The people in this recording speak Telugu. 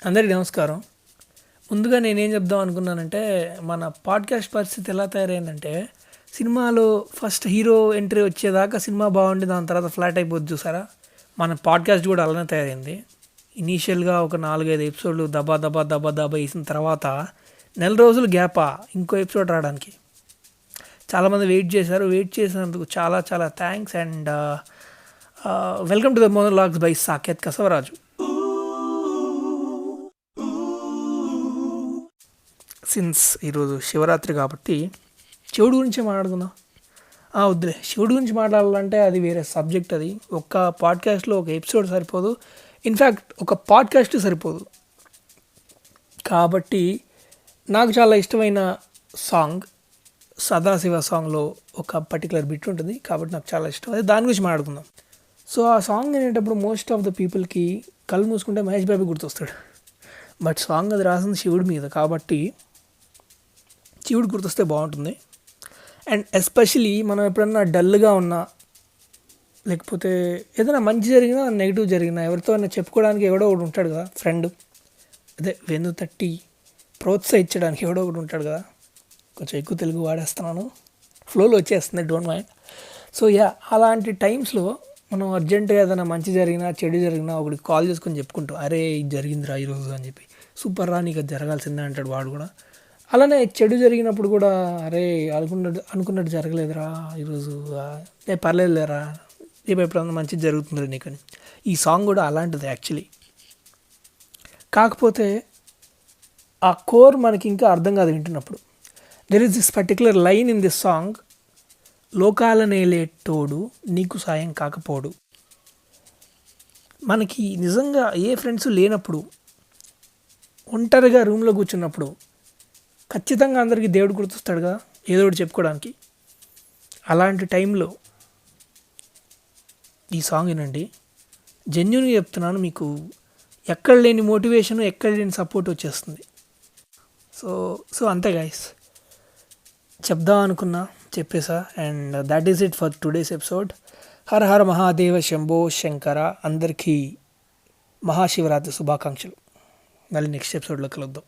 అందరికీ నమస్కారం. ముందుగా నేనేం చెప్దాం అనుకున్నానంటే, మన పాడ్కాస్ట్ పరిస్థితి ఎలా తయారైందంటే, సినిమాలో ఫస్ట్ హీరో ఎంట్రీ వచ్చేదాకా సినిమా బాగుండి దాని తర్వాత ఫ్లాట్ అయిపోద్ది చూసారా? మన పాడ్కాస్ట్ కూడా అలానే తయారైంది. ఇనీషియల్గా ఒక 4-5 ఎపిసోడ్లు దబా దబా దబా దబా వేసిన తర్వాత నెల రోజులు గ్యాపా ఇంకో ఎపిసోడ్ రావడానికి. చాలామంది వెయిట్ చేసినందుకు చాలా చాలా thanks. And welcome to the monologues by Saketh Kasavaraju. Since ఈరోజు శివరాత్రి కాబట్టి శివుడు గురించి మాట్లాడుకుందాం. వద్దులే, శివుడు గురించి మాట్లాడాలంటే అది వేరే సబ్జెక్ట్. అది ఒక్క పాడ్కాస్ట్లో ఒక ఎపిసోడ్ సరిపోదు, ఇన్ఫ్యాక్ట్ ఒక పాడ్కాస్ట్ సరిపోదు. కాబట్టి నాకు చాలా ఇష్టమైన సాంగ్ సదాశివ సాంగ్లో ఒక పర్టికులర్ బిట్ ఉంటుంది కాబట్టి నాకు చాలా ఇష్టం. అది దాని గురించి మాట్లాడుకుందాం. సో ఆ సాంగ్ వినేటప్పుడు మోస్ట్ ఆఫ్ ద పీపుల్కి కళ్ళు మూసుకుంటే మహేష్ బాబు గుర్తొస్తాడు. బట్ సాంగ్ అది రాసింది శివుడి మీద కాబట్టి శివుడు గుర్తొస్తే బాగుంటుంది. అండ్ ఎస్పెషలీ మనం ఎప్పుడన్నా డల్గా ఉన్నా, లేకపోతే ఏదైనా మంచి జరిగినా నెగిటివ్ జరిగినా ఎవరితో అయినా చెప్పుకోవడానికి ఎవడో ఒకటి ఉంటాడు కదా, ఫ్రెండ్. అదే వెన్ను తట్టి ప్రోత్సహించడానికి ఎవడో ఒకటి ఉంటాడు కదా. కొంచెం ఎక్కువ తెలుగు వాడేస్తున్నాను, ఫ్లోలో వచ్చేస్తుంది, డోంట్ మైండ్. సో అలాంటి టైమ్స్లో మనం అర్జెంటుగా ఏదైనా మంచి జరిగినా చెడు జరిగినా ఒకటికి కాల్ చేసుకొని చెప్పుకుంటాం, అరే ఇది జరిగిందిరా ఈరోజు అని చెప్పి. సూపర్ రా, నీకు అది జరగాల్సిందే అంటాడు వాడు కూడా. అలానే చెడు జరిగినప్పుడు కూడా, అరే అనుకున్నట్టు జరగలేదురా ఈరోజు, పర్లేదులేరా, రేపు ఎప్పుడన్నా మంచిది జరుగుతుంది నీకని. ఈ సాంగ్ కూడా అలాంటిది యాక్చువల్లీ. కాకపోతే ఆ కోర్ మనకి ఇంకా అర్థం కాదు వింటున్నప్పుడు. There is this particular line in this song, లోకాలనేలేటోడు నీకు సాయం కాకపోడు. మనకి నిజంగా ఏ ఫ్రెండ్స్ లేనప్పుడు, ఒంటరిగా రూమ్లో కూర్చున్నప్పుడు ఖచ్చితంగా అందరికీ దేవుడు గుర్తొస్తాడు కదా, ఏదో ఒకటి చెప్పుకోవడానికి. అలాంటి టైంలో ఈ సాంగ్ వినండి. జెన్యూన్గా చెప్తున్నాను, మీకు ఎక్కడ లేని మోటివేషన్, ఎక్కడ లేని సపోర్ట్ వచ్చేస్తుంది. సో అంతే గైస్, చెప్దాం అనుకున్నా చెప్పేసా. And that is it for today's episode. Hara Hara Mahadeva Shambho Shankara. అందరికీ మహాశివరాత్రి శుభాకాంక్షలు. మళ్ళీ నెక్స్ట్ ఎపిసోడ్లో కలుద్దాం.